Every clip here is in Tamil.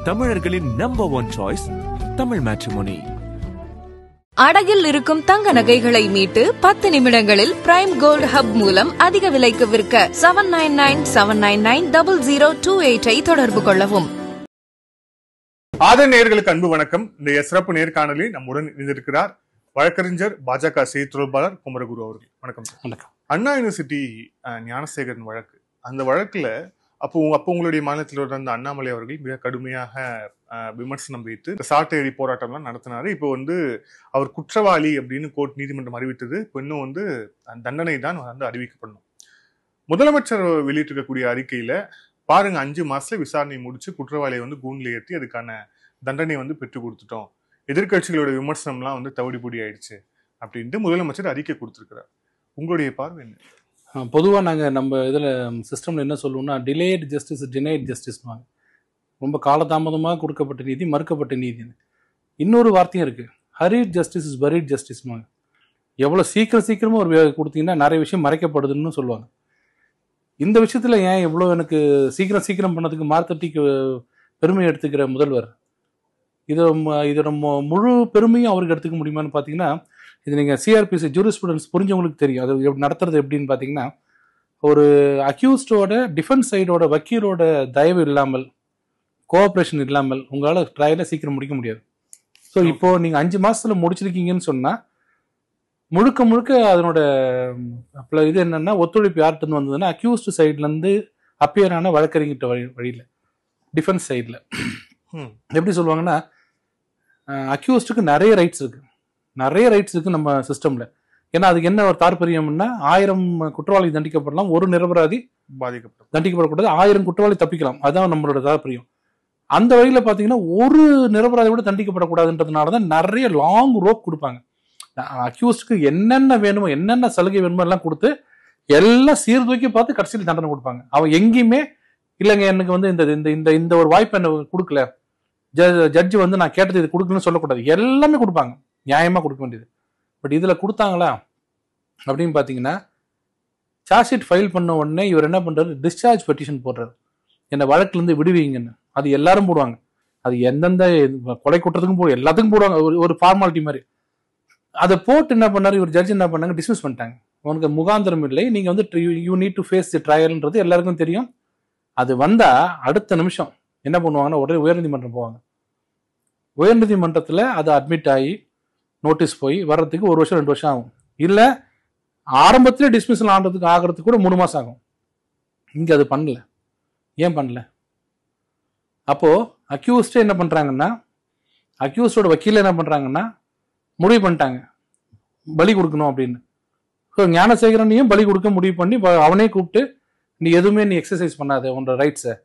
தமிழர்களின் number one choice Tamil matrimony. அடகில் இருக்கும் தங்க நகைகளை மீட்டு 10 நிமிடங்களில் பிரைம் கோல்ட் ஹப் மூலம் அதிக விலைக்கு விற்க 7997990028 தொடர்பு கொள்ளவும். ஆதர் நேயர்களுக்கு அன்பு வணக்கம். இந்த சிறப்பு நேர்காணலில் நம்முடன் இணைந்திருக்கிறார் வழக்கறிஞர் பாஜக செய்தி தொடர்பாளர் குமரகுரு அவர்கள். வணக்கம். வணக்கம். அண்ணா யூனிவர்சிட்டி ஞானசேகரன் வழக்கு, அந்த வழக்குல அப்போ உங்களுடைய மாநிலத்தில் இருந்த அண்ணாமலை அவர்கள் மிக கடுமையாக விமர்சனம் வைத்து சாட்டையடி போராட்டம்லாம் நடத்தினாரு. இப்போ அவர் குற்றவாளி அப்படின்னு கோர்ட் நீதிமன்றம் அறிவித்தது. இப்போ இன்னும் தண்டனை தான் அறிவிக்கப்படணும். முதலமைச்சர் வெளியிட்டிருக்கக்கூடிய அறிக்கையில பாருங்க, 5 மாசத்துல விசாரணை முடிச்சு குற்றவாளியை கூண்டில் ஏற்றி அதுக்கான தண்டனை பெற்றுக் கொடுத்துட்டோம், எதிர்கட்சிகளோட விமர்சனம்லாம் தவிடுபொடி ஆயிடுச்சு அப்படின்ட்டு முதலமைச்சர் அறிக்கை கொடுத்திருக்கிறார். உங்களுடைய பார்வை என்ன? பொதுவாக நாங்கள் நம்ம இதில் சிஸ்டமில் என்ன சொல்லுவோம்னா, டிலேட் ஜஸ்டிஸ் டினைட் ஜஸ்டிஸ்வாங்க. ரொம்ப காலதாமதமாக கொடுக்கப்பட்ட நீதி மறுக்கப்பட்ட நீதி. இன்னொரு வார்த்தையும் இருக்குது, ஹரிட் ஜஸ்டிஸ் இஸ் பரிட் ஜஸ்டிஸ்வாங்க. எவ்வளோ சீக்கிரமாக ஒரு கொடுத்தீங்கன்னா நிறைய விஷயம் மறைக்கப்படுதுன்னு சொல்லுவாங்க. இந்த விஷயத்தில் ஏன் எவ்வளோ எனக்கு சீக்கிரம் பண்ணதுக்கு மார்த்தட்டிக்கு பெருமை எடுத்துக்கிற முதல்வர், இதோட முழு பெருமையும் அவருக்கு எடுத்துக்க முடியுமான்னு பார்த்தீங்கன்னா, இது நீங்கள் சிஆர்பிசி ஜூரிஸ்ப்ருடன்ஸ் புரிஞ்சவங்களுக்கு தெரியும். அது நடத்துறது எப்படின்னு பார்த்தீங்கன்னா, ஒரு அக்யூஸ்டோட டிஃபென்ஸ் சைடோட வக்கீலோட தயவு இல்லாமல், கோஆப்ரேஷன் இல்லாமல் உங்களால் ட்ரையலை சீக்கிரம் முடிக்க முடியாது. ஸோ இப்போது நீங்கள் 5 மாதத்துல முடிச்சிருக்கீங்கன்னு சொன்னால் முழுக்க அதனோட இது என்னென்னா, ஒத்துழைப்பு யார்கிட்ட வந்ததுன்னா அக்யூஸ்டு சைட்லேருந்து அப்பியர் ஆன வழக்கறிஞர்கிட்ட வழியில் டிஃபென்ஸ் சைடில். எப்படி சொல்லுவாங்கன்னா, அக்யூஸ்டுக்கு நிறைய ரைட்ஸ் இருக்குது நம்ம சிஸ்டம்ல. ஏன்னா அதுக்கு என்ன ஒரு தாற்பயம்னா, 1000 குற்றவாளி தண்டிக்கப்படலாம், ஒரு நிரபராதி தண்டிக்கப்படக்கூடாது, 1000 குற்றவாளி தப்பிக்கலாம். அதுதான் நம்மளோட தாற்பயம். அந்த வழியில பாத்தீங்கன்னா ஒரு நிரபராதி கூட தண்டிக்கப்படக்கூடாதுன்றதுனாலதான் நிறைய லாங் ரோப் கொடுப்பாங்க. அக்யூஸ்டுக்கு என்னென்ன வேணுமோ, என்னென்ன சலுகை வேணுமோ எல்லாம் கொடுத்து எல்லாம் சீர்தூக்கி பார்த்து கடைசியில் தண்டனை கொடுப்பாங்க. அவன் எங்கேயுமே இல்லைங்க எனக்கு இந்த ஒரு வாய்ப்பு என்ன கொடுக்கல, ஜட்ஜு நான் கேட்டது இது கொடுக்கலன்னு சொல்லக்கூடாது, எல்லாமே கொடுப்பாங்க, நியாயமா கொடுக்க வேண்டியது. பட் இதுல கொடுத்தாங்களா அப்படின்னு பாத்தீங்கன்னா, சார்ஜ் ஷீட் ஃபைல் பண்ண உடனே இவர் என்ன பண்றாரு, டிஸ்சார்ஜ் பெட்டிஷன் போடுறாரு, என்ன வழக்குல இருந்து விடுவீங்கன்னு. அது எல்லாரும் போடுவாங்க, அது எந்தெந்த கொலை குற்றத்துக்கும் போடுவாங்க, எல்லாத்துக்கும் போடுவாங்க, ஒரு ஃபார்மாலிட்டி மாதிரி. அதை போட்டு என்ன பண்ணாரு இவர், ஜட்ஜ் என்ன பண்ணாங்க, டிஸ்மிஸ் பண்ணிட்டாங்க. உனக்கு முகாந்திரம் இல்லை, நீங்க you need to face the ட்ரையல்ன்றது எல்லாருக்கும் தெரியும். அது வந்தா அடுத்த நிமிஷம் என்ன பண்ணுவாங்கன்னா, உடனே உயர்நீதிமன்றம் போவாங்க. உயர்நீதிமன்றத்தில் அதை அட்மிட் ஆகி நோட்டீஸ் போய் வர்றதுக்கு 1 வருஷம் 2 வருஷம் ஆகும். இல்லை ஆரம்பத்திலே டிஸ்மிஸல் ஆகிறதுக்கு கூட 3 மாசம் ஆகும். இங்கே அது பண்ணல. ஏன் பண்ணல? அப்போ அக்யூஸ்டே என்ன பண்றாங்கன்னா, அக்யூஸ்டோட வக்கீல் என்ன பண்றாங்கன்னா, முடிவு பண்ணிட்டாங்க பலி கொடுக்கணும் அப்படின்னு. ஸோ ஞானசேகரனையும் பலி கொடுக்க முடிவு பண்ணி அவனே கூப்பிட்டு, நீ எதுவுமே எக்ஸசைஸ் பண்ணாத, உன்னோட ரைட்ஸை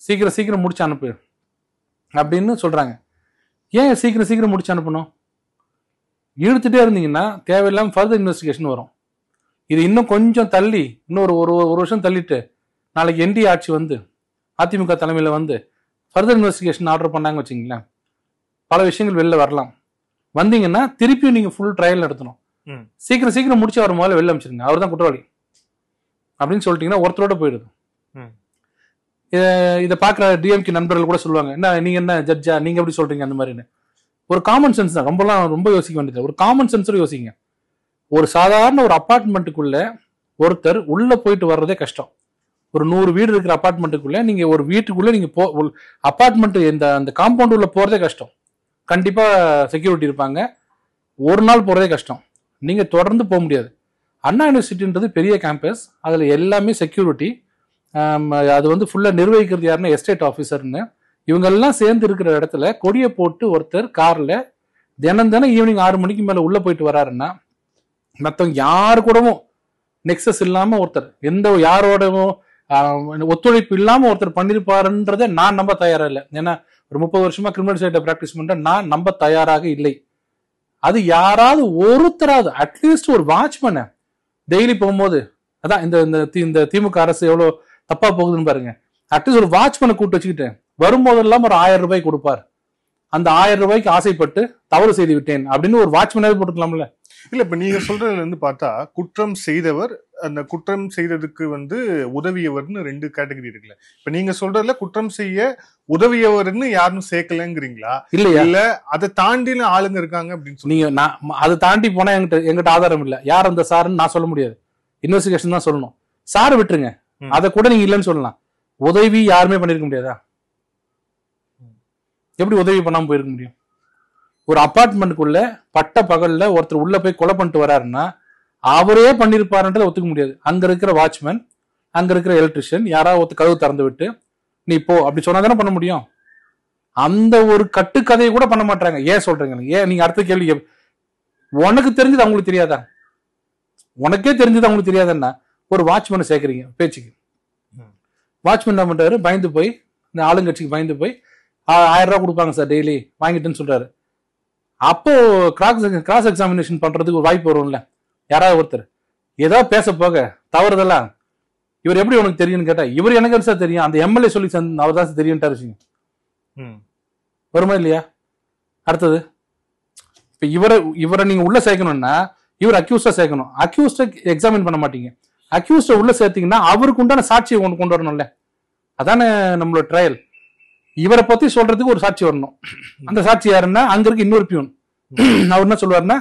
சீக்கிரம் முடிச்சு அனுப்பு அப்படின்னு சொல்றாங்க. ஏன் சீக்கிரம் முடிச்சு அனுப்பணும்? இழுத்துட்டே இருந்தீங்கன்னா தேவையில்லாம ஃபர்தர் இன்வெஸ்டிகேஷன் வரும். இது இன்னும் கொஞ்சம் தள்ளி, இன்னொரு ஒரு வருஷம் தள்ளிட்டு நாளைக்கு என்டி ஆட்சி அதிமுக தலைமையில ஃபர்தர் இன்வெஸ்டிகேஷன் ஆர்டர் பண்ணாங்க வச்சுங்களேன், பல விஷயங்கள் வெளில வரலாம். வந்தீங்கன்னா திருப்பியும் நீங்க ஃபுல் ட்ரையல் நடத்தணும். சீக்கிரம் முடிச்சு அவர் முதல்ல வெளில அமைச்சிருங்க, அவர் தான் குற்றவாளி அப்படின்னு சொல்லிட்டீங்கன்னா ஒருத்தரோட போயிடுது. இதை பார்க்குற டிஎம்கே நண்பர்கள் கூட சொல்லுவாங்க, நீங்க என்ன ஜட்ஜா, நீங்க எப்படி சொல்றீங்க அந்த மாதிரின்னு. ஒரு காமன் சென்ஸ் தான், ரொம்ப யோசிக்க வேண்டியது. ஒரு காமன் சென்ஸோட யோசிங்க. ஒரு சாதாரண ஒரு அப்பார்ட்மெண்ட்டுக்குள்ள ஒருத்தர் உள்ள போயிட்டு வர்றதே கஷ்டம். ஒரு 100 வீடு இருக்கிற அப்பார்ட்மெண்ட்டுக்குள்ள நீங்க ஒரு வீட்டுக்குள்ள நீங்க அப்பார்ட்மெண்ட் அந்த காம்பவுண்ட் உள்ள போறதே கஷ்டம். கண்டிப்பா செக்யூரிட்டி இருப்பாங்க. ஒரு நாள் போறதே கஷ்டம், நீங்க தொடர்ந்து போக முடியாது. அண்ணா யூனிவர்சிட்டின்றது பெரிய கேம்பஸ், அதுல எல்லாமே செக்யூரிட்டி. அது ஃபுல்லா நிர்வகிக்கிறது யாருன்னா எஸ்டேட் ஆஃபீஸர்னு. இவங்கெல்லாம் சேர்ந்து இருக்கிற இடத்துல கொடியை போட்டு ஒருத்தர் கார்ல தினம் ஈவினிங் 6 மணிக்கு மேல உள்ள போயிட்டு வராருன்னா, மற்றவங்க யாரு கூடவும் நெக்ஸஸ் இல்லாம ஒருத்தர், எந்த யாரோடவும் ஒத்துழைப்பு இல்லாம ஒருத்தர் பண்ணிருப்பாருன்றதை நான் நம்ப தயாரா இல்லை. ஏன்னா ஒரு 30 வருஷமா கிரிமினல் சைட்டை பிராக்டிஸ் பண்ற நான் நம்ப தயாராக இல்லை. அது யாராவது ஒருத்தராவது, அட்லீஸ்ட் ஒரு வாட்ச்மேனை டெய்லி போகும்போது, அதான் இந்த திமுக அரசு எவ்வளவு தப்பா போகுதுன்னு பாருங்க. அட்லீஸ்ட் ஒரு வாட்ச்மேனை கூப்பிட்டு வச்சுக்கிட்டு வரும்போதெல்லாம் ஒரு 1000 ரூபாய் கொடுப்பார். அந்த 1000 ரூபாய்க்கு ஆசைப்பட்டு தவறு செய்து விட்டேன் அப்படின்னு ஒரு வாட்ச்மேனாவது போட்டுக்கலாம்ல. இல்ல இப்ப நீங்க சொல்றதுல இருந்து பார்த்தா குற்றம் செய்தவர் அந்த குற்றம் செய்ததுக்கு உதவியவர்னு 2 கேட்டகரி இருக்குல்ல. இப்ப நீங்க சொல்றதுல குற்றம் செய்ய உதவியவர்னு யாரும் சேர்க்கலங்கிறீங்களா, இல்லையா? இல்ல அதை தாண்டின ஆளுங்க இருக்காங்க அப்படின்னு சொல்லி? நீங்க நான் அதை தாண்டி போனா எங்கிட்ட ஆதாரம் இல்ல. யார் அந்த சாருன்னு நான் சொல்ல முடியாது. இன்வெஸ்டிகேஷன் தான் சொல்லணும். சார் விட்டுருங்க, அதை கூட நீங்க இல்லைன்னு சொல்லலாம். உதவி யாருமே பண்ணிருக்க முடியாதா? எப்படி உதவி பண்ணாம போயிருக்க முடியும்? ஒரு அபார்ட்மெண்ட்டுக்குள்ள பட்ட பகல்ல ஒருத்தர் உள்ள போய் கொலை பண்ணிட்டு வராருன்னா அவரே பண்ணிருப்பாருன்றதை ஒத்துக்க முடியாது. அங்க இருக்கிற வாட்ச்மேன், அங்க இருக்கிற எலக்ட்ரிஷியன் யாராவது ஒருத்தர் கதவு திறந்து விட்டு நீ போ அப்படி சொன்னா தானே பண்ண முடியும். அந்த ஒரு கட்டுக்கதையை கூட பண்ண மாட்டாங்க. ஏன் சொல்றீங்க? ஏன் நீங்க அடுத்த கேள்வி, உனக்கு தெரிஞ்சது அவங்களுக்கு தெரியாதா? உனக்கே தெரிஞ்சது அவங்களுக்கு தெரியாதுன்னா ஒரு வாட்ச்மேனை சேர்க்கறீங்க பேச்சுக்கு. வாட்ச்மேன் என்ன பண்றாரு, பயந்து போய் இந்த ஆளுங்கட்சிக்கு பயந்து போய் 1000 ரூபாய் கொடுப்பாங்க சார் டெய்லி வாங்கிட்டுன்னு சொல்றாரு. அப்போ கிராஸ் எக்ஸாமினேஷன் பண்றதுக்கு ஒரு வாய்ப்பு வரும்ல. யாராவது ஒருத்தர் ஏதாவது பேச போக தவறுதெல்லாம் இவர் எப்படி உனக்கு தெரியும்னு கேட்டா, இவர் எனக்கு சார் தெரியும், அந்த எம்எல்ஏ சொல்லி அவர் தான் தெரியும்ட்டாரு விஷயம் வருமா இல்லையா? அடுத்தது இப்ப இவரை நீங்க உள்ள சேர்க்கணும்னா இவர் அக்யூஸ்டா சேர்க்கணும். அக்யூஸ்ட எக்ஸாமின் பண்ண மாட்டீங்க. அக்யூஸ்ட உள்ள சேர்த்தீங்கன்னா அவருக்கு உண்டான சாட்சியை கொண்டு வரணும்ல. அதானே நம்மளோட ட்ரையல். இவரை பத்தி சொல்றதுக்கு ஒரு சாட்சி வரணும். அந்த சாட்சி யாருன்னா அங்க இருக்கு இன்னொரு பியூன். அவர் என்ன சொல்லுவாருன்னா,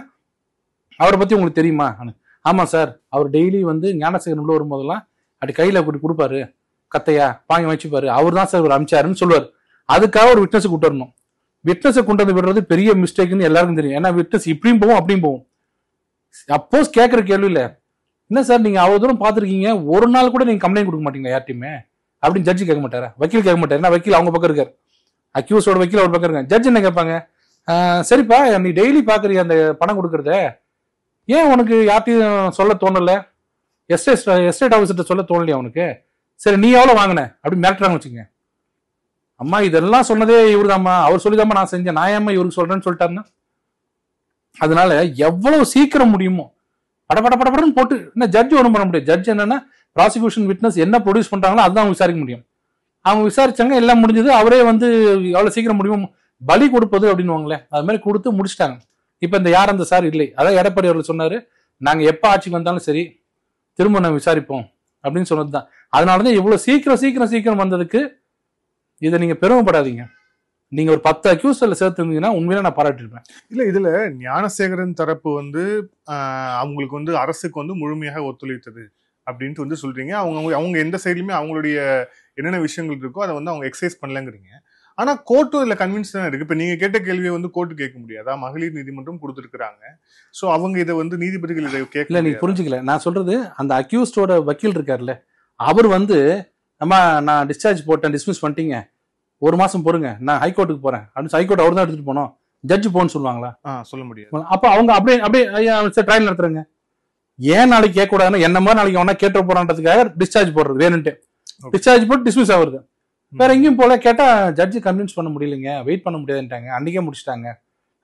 அவரை பத்தி உங்களுக்கு தெரியுமா? ஆமா சார், அவர் டெய்லி ஞானசேகரன் உள்ள வரும்போதெல்லாம் அப்படி கையில அப்படி கொடுப்பாரு, கத்தையா வாங்கி வச்சுப்பாரு, அவர் தான் சார் இவர் அமிச்சாருன்னு சொல்லுவார். அதுக்காக ஒரு விட்னஸை கூட்டு வரணும். விட்னஸை கொண்டு வந்து விடுறது பெரிய மிஸ்டேக்னு எல்லாருக்கும் தெரியும். ஏன்னா விட்னஸ் இப்படியும் போகும் அப்படியும் போகும். அப்போஸ் கேட்கிற கேள்வி இல்ல, என்ன சார் நீங்க அவ்வளவு தூரம் பாத்துருக்கீங்க, ஒரு நாள் கூட நீங்க கம்ப்ளைண்ட் கொடுக்க மாட்டீங்களா யார்ட்டையுமே அப்படின்னு ஜட்ஜி கேட்க மாட்டாரா? வக்கீல் கேட்க மாட்டாரு. வக்கீல் அவங்க பக்கம் இருக்காரு, அக்யூஸோட வக்கீல் அவர் பக்கம் இருக்காங்க. ஜட்ஜ் என்ன கேட்பாங்க, சரிப்பா நீ டெய்லி பாக்குறிய அந்த பணம் கொடுக்கறத, ஏன் உனக்கு யார்ட்டையும் சொல்ல தோணல? எஸ்டேட் ஆஃபீஸர்கிட்ட சொல்ல தோணலையா உனக்கு? சரி நீ எவ்வளவு வாங்கின அப்படின்னு மிரட்டுறாங்க வச்சுங்க. அம்மா இதெல்லாம் சொன்னதே இவருதாம்மா, அவர் சொல்லிதாம்மா நான் செஞ்சேன், நான் ஏம்மா இவருக்கு சொல்றேன்னு சொல்லிட்டாருன்னா. அதனால எவ்வளவு சீக்கிரம் முடியுமோ படப்படன்னு போட்டு என்ன ஜட்ஜ் ஒன்றும் பண்ண முடியாது. ஜட்ஜ் என்னன்னா ப்ராசிக்யூஷன் விட்னஸ் என்ன ப்ரொடியூஸ் பண்றாங்களோ அதுதான் அவங்க விசாரிக்க முடியும். அவங்க விசாரிச்சாங்க, எல்லாம் முடிஞ்சது. அவரே எவ்வளவு சீக்கிரம் முடியும் பலி கொடுப்பது அப்படின்னு அது மாதிரி கொடுத்து முடிச்சிட்டாங்க. இப்ப இந்த யார் அந்த சார் இல்லை, அதான் எடப்பாடி அவர்கள் சொன்னாரு, நாங்க எப்ப ஆட்சிக்கு வந்தாலும் சரி திரும்ப நான் விசாரிப்போம் அப்படின்னு சொன்னதுதான். அதனாலதான் இவ்வளவு சீக்கிரம் வந்ததுக்கு இதை நீங்க பெருமைப்படாதீங்க. நீங்க ஒரு 10 அக்யூஸ்ல சேர்த்துருந்தீங்கன்னா உண்மையில நான் பாராட்டிருப்பேன். இல்ல இதுல ஞானசேகரன் தரப்பு அவங்களுக்கு அரசுக்கு முழுமையாக ஒத்துழைத்தது அப்படின்ட்டு சொல்றீங்க. அவங்க எந்த சைட்லயுமே அவங்களுடைய என்னென்ன விஷயங்கள் இருக்கோ அதை அவங்க எக்ஸசைஸ் பண்ணலங்கிறீங்க. ஆனா கோர்ட்டும் இதுல கன்வின்ஸ் தான் இருக்கு. இப்ப நீங்க கேட்ட கேள்வியை கோர்ட்டு கேட்க முடியாதா? மகளிர் நீதிமன்றம் கொடுத்துருக்காங்க. சோ அவங்க இதை நீதிபதிகள் இதை கேட்கல. நீ புரிஞ்சுக்கல நான் சொல்றது. அந்த அக்யூஸ்டோட வக்கீல் இருக்காருல்ல, அவர் அம்மா நான் டிஸ்சார்ஜ் போட்டேன், டிஸ்மிஸ் பண்ணிட்டீங்க, 1 மாசம் பொறுங்க, நான் ஹைகோர்ட்டுக்கு போறேன் அப்படின்னு ஹைகோர்ட் அவர் தான் எடுத்துட்டு போனோம், ஜட்ஜ் போன்னு சொல்லுவாங்களா? சொல்ல முடியாது. அப்ப அவங்க அப்படியே ட்ரையல் நடத்துறாங்க. ஏன் நாளைக்கு கேட்க கூடாதுன்னா என்ன மாதிரி நாளைக்கு அவனா கேட்டு போறான்றதுக்காக டிஸ்சார்ஜ் போடுறது வேணும்ட்டு. டிஸ்சார்ஜ் போட்டு டிஸ்மிஸ் ஆகுறது. வேற எங்கேயும் போல கேட்டா ஜட்ஜி கன்வின்ஸ் பண்ண முடியலைங்க, வெயிட் பண்ண முடியாதுன்ட்டாங்க, அன்னைக்கே முடிச்சிட்டாங்க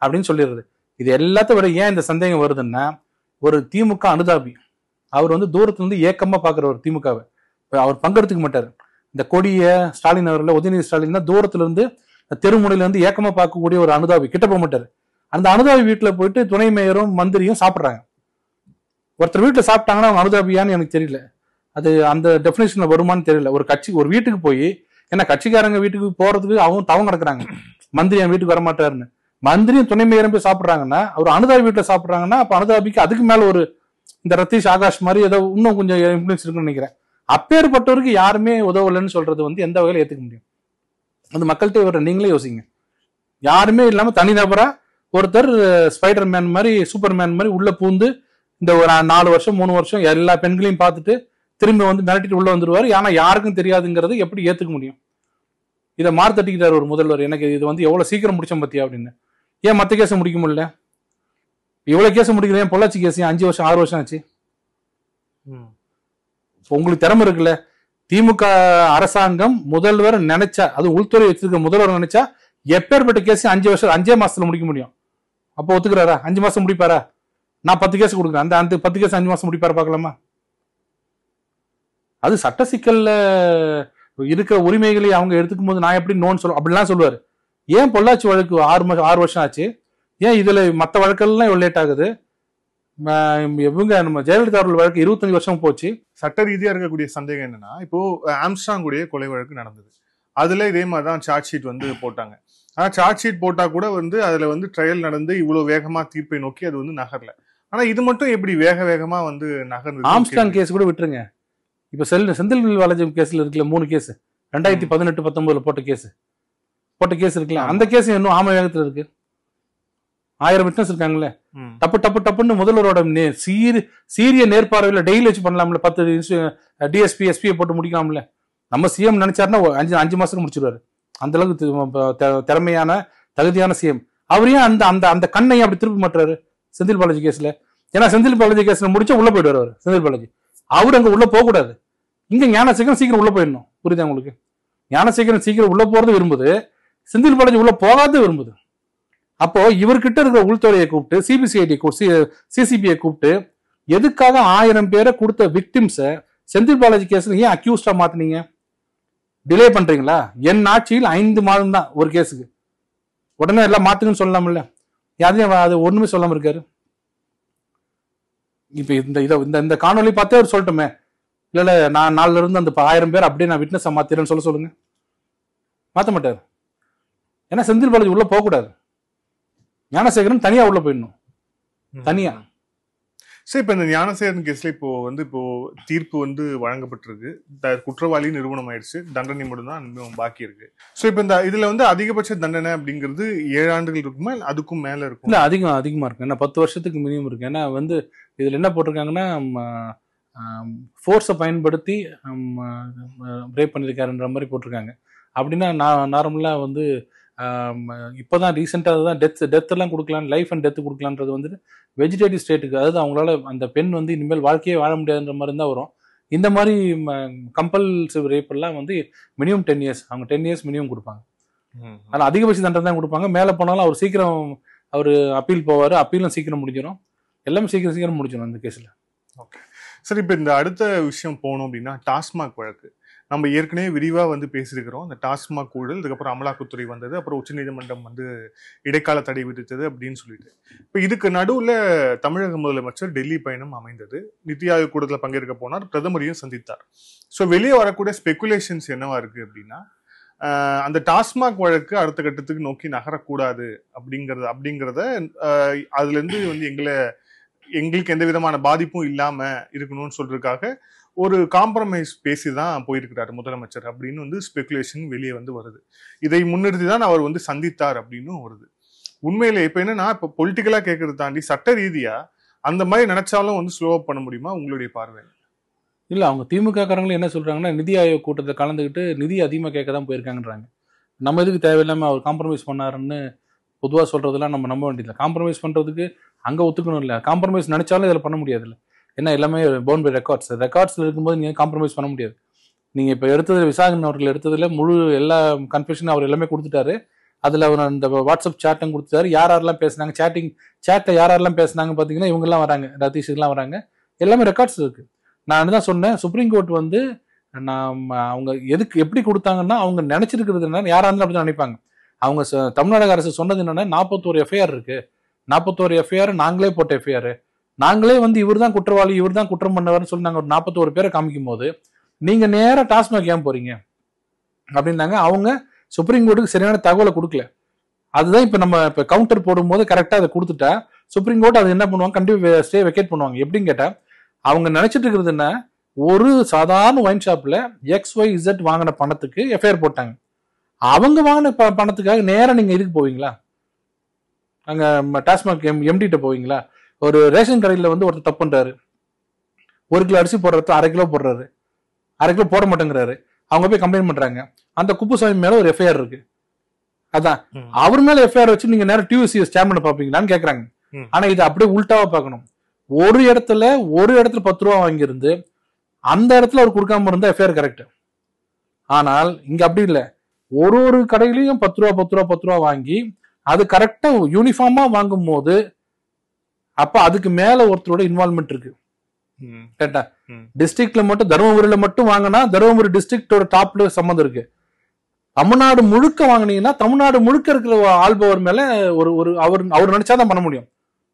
அப்படின்னு சொல்லிடுறது. இது எல்லாத்த விட ஏன் இந்த சந்தேகம் வருதுன்னா, ஒரு திமுக அனுதாபி அவர் தூரத்துல இருந்து ஏக்கமா பாக்குற ஒரு திமுகவை அவர் பங்கெடுத்துக்க மாட்டாரு. இந்த கொடிய ஸ்டாலின் அவர்ல உதயநிதி ஸ்டாலின் தான் தூரத்துல இருந்து தெருமுனையில இருந்து ஏக்கமா பார்க்கக்கூடிய ஒரு அனுதாபி கிட்ட போக மாட்டாரு. அந்த அனுதாபி வீட்டுல போயிட்டு துணை மேயரும் மந்திரியும் சாப்பிடுறாங்க. ஒருத்தர் வீட்டுல சாப்பிட்டாங்கன்னா அவங்க அனுதாபியான்னு எனக்கு தெரியல. அது அந்த டெபினேஷன்ல வருமானு தெரியல. ஒரு வீட்டுக்கு போய் ஏன்னா கட்சிக்காரங்க வீட்டுக்கு போறதுக்கு அவங்க தவம் கிடக்குறாங்க, மந்திரி என் வீட்டுக்கு வரமாட்டாருன்னு. மந்திரியும் துணை மேயரும் போய் சாப்பிடுறாங்கன்னா அவர் அனுதாபி வீட்டுல சாப்பிடுறாங்கன்னா அப்ப அனுதாபிக்கு அதுக்கு மேல ஒரு இந்த ரத்தீஷ் ஆகாஷ் மாதிரி ஏதோ இன்னும் கொஞ்சம் இன்ஃபுளுன்ஸ் இருக்குன்னு நினைக்கிறேன். அப்பேற்பட்டவருக்கு யாருமே உதவலன்னு சொல்றது எந்த வகையில ஏத்துக்க முடியும்? அந்த மக்கள்கிட்ட வர நீங்களே யோசிங்க. யாருமே இல்லாம தனிநபரா ஒருத்தர் ஸ்பைடர் மேன் மாதிரி சூப்பர் மேன் மாதிரி உள்ள பூந்து இந்த ஒரு 4 வருஷம் 3 வருஷம் எல்லா பெண்களையும் பார்த்துட்டு திரும்பி மிரட்டிட்டு உள்ள வந்துருவாரு. ஆனா யாருக்கும் தெரியாதுங்கிறது எப்படி ஏத்துக்க முடியும்? இதை மார்த்தட்டிக்கிட்டாரு ஒரு முதல்வர், எனக்கு இது எவ்வளவு சீக்கிரம் முடிச்சோம் பத்தியா அப்படின்னு. ஏன் மத்த கேஸை முடிக்க முடியல? இவ்வளவு கேஸ் முடிக்கிறேன், ஏன் பொள்ளாச்சி கேஸ் 5 வருஷம் 6 வருஷம் ஆச்சு? உங்களுக்கு திறமை இருக்குல்ல. திமுக அரசாங்கம் முதல்வர் நினைச்சா, அது உள்துறை வச்சிருக்க முதல்வர் நினைச்சா எப்பேற்பட்ட கேஸ் 5 மாசத்துல முடிக்க முடியும். அப்போ ஒத்துக்கிறாரா? 5 மாசம் முடிப்பாரா? நான் 10 கேஸ் கொடுக்குறேன், அந்த 10 கேஸ் 5 மாசம் முடிப்பாரு பார்க்கலாமா? அது சட்ட சிக்கல்ல இருக்கிற உரிமைகளை அவங்க எடுத்துக்கும் போது நான் எப்படி நோன்னு சொல்ல அப்படிலாம் சொல்லுவாரு. ஏன் பொள்ளாச்சி வழக்கு 6 வருஷம் ஆச்சு, ஏன் இதுல மற்ற வழக்கெல்லாம் இவ்வளவு லேட் ஆகுது? இவங்க நம்ம ஜெயலலிதா அவர்கள் வழக்கு 25 வருஷம் போச்சு. சட்ட ரீதியா இருக்கக்கூடிய சந்தேகம் என்னன்னா, இப்போ ஆம்ஸ்ட்ராங் உடைய கொலை வழக்கு நடந்தது. அதுல இதே மாதிரிதான் சார்ஜ் ஷீட் வந்து போட்டாங்க. ஆனா சார்ஜ் ஷீட் போட்டா கூட வந்து அதுல வந்து ட்ரையல் நடந்து இவ்வளவு வேகமா தீர்ப்பை நோக்கி அது வந்து நகரல. ஆனா இது மட்டும் எப்படி வேகமா வந்து நகர்ந்து? ஆம்ஸ்ட்ராங் கேஸ் கூட விட்டுருங்க. இப்ப செந்தில் பாலாஜி கேஸ்ல இருக்குல்ல 3 கேஸ் 2018-19 போட்ட கேஸ் இருக்குல்ல, அந்த கேஸ் இன்னும் ஆம வேகத்துல இருக்கு. 1000 விட்னஸ் இருக்காங்களே, டப்புன்னு முதல்வரோட சீரிய நேர்பார்வையில டெய்லி வச்சு பண்ணலாம்ல, 10 டிஎஸ்பி எஸ்பியை போட்டு முடிக்கலாம்ல. நம்ம சிஎம் நினைச்சாருன்னா 5 மாசத்துக்கு முடிச்சிருவாரு. அந்த அளவுக்கு திறமையான தகுதியான சிஎம். அவரையும் அந்த அந்த அந்த கண்ணையும் அப்படி திருப்பி மாட்டுறாரு செந்தில் பாலாஜி கேஸ்ல. ஏன்னா செந்தில் பாலாஜி கேஸ்ல முடிச்சா உள்ள போயிடுவார் அவர் செந்தில் பாலாஜி. அவரு அங்க உள்ள போக கூடாது. இங்க ஞானசேகரன் சீக்கிரம் உள்ள போயிடணும். புரியுதா உங்களுக்கு? ஞானசேகரன் சீக்கிரம் உள்ள போறது விரும்புது, செந்தில் பாலாஜி உள்ள போகாத விரும்புது. அப்போ இவர்கிட்ட இருக்கிற உள்துறையை கூப்பிட்டு, சிபிசிஐடி சிசிபிஐ கூப்பிட்டு, எதுக்காக 1000 பேரை கொடுத்த விக்டிம்ஸை செந்தில் பாலாஜி கேஸ்ல ஏன் அக்யூஸ்டா மாத்தினீங்க? டிலே பண்றீங்களா? என் ஆட்சியில் 5 மாதம் தான் ஒரு கேஸுக்கு, உடனே எல்லாம் மாத்துங்கன்னு சொல்லலாம்ல. யாரையும் அது ஒண்ணுமே சொல்லாம இருக்காரு. இப்ப இந்த காணொலி பார்த்தே அவர் சொல்லட்டுமே, இல்ல நான் நாளில இருந்து அந்த 1000 பேர் அப்படியே நான் விட்னஸ் மாத்திரேன்னு சொல்லுங்க. மாத்த மாட்டாரு. ஏன்னா செந்தில் பாலாஜி உள்ள போக கூடாது. ஞானசேகரன் தனியா உள்ள போயிடணும். தனியா. சரி, இப்ப இந்த ஞானசேகரன் கேஸ்ல இப்போ தீர்ப்பு வந்து வழங்கப்பட்டிருக்கு. குற்றவாளி நிறுவனம் ஆயிடுச்சு. தண்டனை மட்டும் தான் இன்னும் பாக்கி இருக்கு. சோ இப்ப இந்த இதுல வந்து அதிகபட்ச தண்டனை அப்படிங்கிறது 7 ஆண்டுகள் இருக்குமா, அதுக்கும் மேல இருக்கும்? இல்ல, அதிகமா இருக்கு. ஏன்னா 10 வருஷத்துக்கு மினிமம் இருக்கு. ஏன்னா வந்து இதுல என்ன போட்டிருக்காங்கன்னா, ஃபோர்ஸை பயன்படுத்தி ரேப் பண்ணிருக்காருன்ற மாதிரி போட்டிருக்காங்க. அப்படின்னா நார்மலா வந்து இப்போதான் ரீசெண்டாக தான் டெத் எல்லாம் கொடுக்கலாம், லைஃப் அண்ட் டெத் கொடுக்கலான்றது வந்து வெஜிடேட்டிவ் ஸ்டேட்டுக்கு, அதாவது அவங்களால அந்த பெண் வந்து இனிமேல் வாழ்க்கையே வாழ முடியாதுன்ற மாதிரி தான் வரும். இந்த மாதிரி கம்பல்சிவ் ரேப் எல்லாம் வந்து மினிமம் 10 இயர்ஸ், அவங்க 10 இயர்ஸ் மினிமம் கொடுப்பாங்க. ஆனால் அதிகபட்ச தண்டனை தான் கொடுப்பாங்க. மேலே போனாலும் அவர் சீக்கிரம் அப்பீல் போவார், அப்பீலும் சீக்கிரம் முடிஞ்சிடும், எல்லாமே சீக்கிரம் முடிஞ்சிடும் அந்த கேஸில். ஓகே, சரி. இப்போ இந்த அடுத்த விஷயம் போனோம் அப்படின்னா, டாஸ்மாக் வழக்கு. நம்ம ஏற்கனவே விரிவா வந்து பேசியிருக்கிறோம். அந்த டாஸ்மாக் ஊழல், அதுக்கப்புறம் அமலாக்கத்துறை வந்தது, அப்புறம் உச்சநீதிமன்றம் வந்து இடைக்கால தடை விதித்தது அப்படின்னு சொல்லிட்டு. இப்போ இதுக்கு நடுவுல தமிழக முதலமைச்சர் டெல்லி பயணம் அமைந்தது. நித்தி ஆயோக் கூட்டத்தில் பங்கேற்க போனார், பிரதமரையும் சந்தித்தார். ஸோ வெளியே வரக்கூடிய ஸ்பெகுலேஷன்ஸ் என்னவா இருக்கு அப்படின்னா, அந்த டாஸ்மாக் வழக்கு அடுத்த கட்டத்துக்கு நோக்கி நகரக்கூடாது அப்படிங்கிறத அதுல இருந்து வந்து எங்களுக்கு எந்த விதமான பாதிப்பும் இல்லாம இருக்கணும்னு சொல்றதுக்காக ஒரு காம்ப்ரமைஸ் பேசி தான் போயிருக்கிறாரு முதலமைச்சர் அப்படின்னு வந்து ஸ்பெகுலேஷன் வெளியே வந்து வருது. இதை முன்னிறுத்தி தான் அவர் வந்து சந்தித்தார் அப்படின்னு வருது. உண்மையில இப்ப என்னன்னா, இப்ப பொலிட்டிக்கலா கேட்கறத தாண்டி சட்ட ரீதியா அந்த மாதிரி நினைச்சாலும் வந்து ஸ்லோ அப் பண்ண முடியுமா உங்களுடைய பார்வை? இல்ல, அவங்க திமுக காரங்களும் என்ன சொல்றாங்கன்னா, நிதி ஆயோக் கூட்டத்தை கலந்துக்கிட்டு நிதி அதிகமாக கேட்க தான் போயிருக்காங்கன்றாங்க. நம்ம எதுக்கு தேவையில்லாம அவர் காம்ப்ரமைஸ் பண்ணாருன்னு பொதுவாக சொல்றதெல்லாம் நம்ம நம்ப வேண்டியதில்லை. காம்ப்ரமைஸ் பண்றதுக்கு அங்க ஒத்துக்கணும் இல்லை, காம்ப்ரமைஸ் நினைச்சாலும் இதில் பண்ண முடியாது இல்லை. ஏன்னா எல்லாமே போன் பை ரெக்கார்ட்ஸ்ல இருக்கும்போது நீங்க காம்ப்ரமைஸ் பண்ண முடியாது. நீங்க இப்ப எடுத்தது விசாகன் அவர்கள் எடுத்ததுல முழு எல்லா கன்ஃபெஷனும் அவர் எல்லாமே கொடுத்துட்டாரு. அதுல அவர் அந்த வாட்ஸ்அப் சாட்டும் கொடுத்துட்டாரு. யாரெல்லாம் பேசினாங்க, சேட்டை யாரெல்லாம் பேசினாங்க பாத்தீங்கன்னா இவங்க எல்லாம் வராங்க, ரதீஷ் எல்லாம் வராங்க, எல்லாமே ரெக்கார்ட்ஸ் இருக்கு. நான் தான் சொன்னேன், சுப்ரீம் கோர்ட் வந்து அவங்க எப்படி கொடுத்தாங்கன்னா, அவங்க நினைச்சிருக்கிறது என்ன, யாரா இருந்தாலும் அப்படிதான் நினைப்பாங்க. அவங்க தமிழ்நாடு அரசு சொன்னது என்னன்னா, 41 எஃப்ஐஆர் இருக்கு, 41 எஃப்ஐஆர் நாங்களே போட்ட எஃப்ஐஆர், நாங்களே வந்து இவர் தான் குற்றவாளி, இவர் தான் குற்றம் பண்ணவர்னு சொல்லி நாங்க ஒரு 41 பேரை காமிக்கும் போது நீங்க நேரா டாஸ்மாக் ஏன் போறீங்க அப்படின்னாங்க. அவங்க சுப்ரீம் கோர்ட்டுக்கு சரியான தகவலை கொடுக்கல. அதுதான் இப்ப நம்ம இப்ப கவுண்டர் போடும்போது கரெக்டா அதை கொடுத்துட்டா சுப்ரீம் கோர்ட் அது என்ன பண்ணுவாங்க, கண்டிப்பா ஸ்டே வெக்கேட் பண்ணுவாங்க. எப்படின்னு கேட்டா, அவங்க நினைச்சிட்டு இருக்கிறது என்ன, ஒரு சாதாரண ஒயின் ஷாப்ல XYZ வாங்கின பணத்துக்கு எஃப்ஐஆர் போட்டாங்க. அவங்க வாங்கின பணத்துக்காக நேரம் நீங்க இதுக்கு போவீங்களா, அங்க டாஸ்மாக் எம்டிட்ட போவீங்களா? ஒரு ரேஷன் கடையில வந்து ஒருத்தர் தப்பு பண்றாரு, 1 கிலோ அரிசி போடுறது 1/2 கிலோ போடுறாரு, 1/2 கிலோ போட மாட்டேங்கிறாரு. அவங்க போய் கம்ப்ளைண்ட் பண்றாங்க. அந்த குப்புசாமி மேல ஒரு எஃப்ஐஆர் இருக்கு. அதான் அவர் மேல எஃப்ஐஆர் வச்சு நீங்க நேரம் டியூசிஎஸ் சேர்மன் பாப்பீங்களான்னு கேக்குறாங்க. ஆனா இது அப்படியே உல்டாவா பார்க்கணும். ஒரு இடத்துல 10 ரூபா வாங்கியிருந்து அந்த இடத்துல அவர் கொடுக்காம இருந்தா எஃப்ஐஆர் கரெக்ட். ஆனால் இங்க அப்படி இல்லை, ஒரு கடையிலையும் 10 ரூபா வாங்கி அது கரெக்டா யூனிஃபார்மா வாங்கும் போது அப்ப அதுக்கு மேல ஒருத்தரோட இன்வால்மெண்ட் இருக்கு. கரெக்டா? டிஸ்ட்ரிக்ட்ல மட்டும் தருமபுரியில மட்டும் வாங்கினா தருமபுரி டிஸ்ட்ரிக்டோட டாப்ல சம்மந்தம் இருக்கு. தமிழ்நாடு முழுக்க வாங்கினீங்கன்னா தமிழ்நாடு முழுக்க இருக்கிற ஆள்பவர் மேல ஒரு அவர் நினைச்சாதான் பண்ண முடியும்.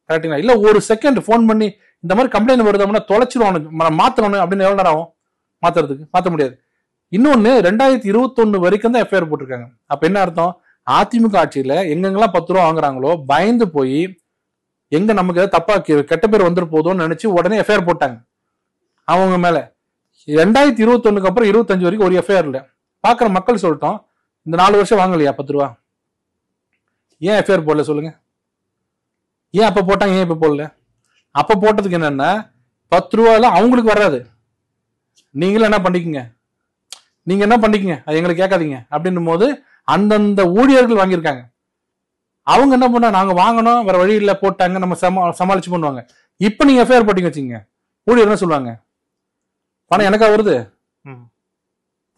கரெக்டுங்களா? இல்ல ஒரு செகண்ட் போன் பண்ணி இந்த மாதிரி கம்ப்ளைண்ட் வருது அப்படின்னா தொலைச்சிருவானு மாத்தணும் அப்படின்னு எவ்வளவு நேரம் ஆகும் மாத்துறதுக்கு? மாத்த முடியாது. இன்னொன்னு 2021 வரைக்கும் தான் எஃப்ஐஆர் போட்டிருக்காங்க. அப்ப என்ன அர்த்தம்? அதிமுக ஆட்சியில எங்கெங்கெல்லாம் 10 ரூபா வாங்குறாங்களோ பயந்து போய் எங்க நமக்கு ஏதாவது தப்பா கெட்ட பேர் வந்துரு போதும்னு நினைச்சு உடனே எஃப்ஐஆர் போட்டாங்க அவங்க மேல. 2021 அப்புறம் 25 வரைக்கும் ஒரு எஃப்ஐஆர் இல்ல. பாக்குற மக்கள் சொல்லிட்டோம், இந்த 4 வருஷம் வாங்கலையா 10 ரூபா? ஏன் எஃப்ஐஆர் போடல சொல்லுங்க? ஏன் அப்ப போட்டாங்க, ஏன் இப்ப போடல? அப்ப போட்டதுக்கு என்னன்னா 10 ரூபால அவங்களுக்கு வராது, நீங்களும் என்ன பண்ணிக்கங்க, நீங்க என்ன பண்ணிக்கங்க, அது எங்களை கேட்காதீங்க அப்படின்னும் போது அந்தந்த ஊழியர்கள் வாங்கியிருக்காங்க. அவங்க என்ன பண்ணா, நாங்க வாங்கணும் வேற வழி இல்ல போட்டாங்க, நம்ம சமாளிச்சு பண்ணுவாங்க. இப்ப நீங்க எஃப்ஐஆர் போட்டீங்க வச்சுங்க, ஊழியர் என்ன சொல்லுவாங்க, பணம் எனக்கா வருது,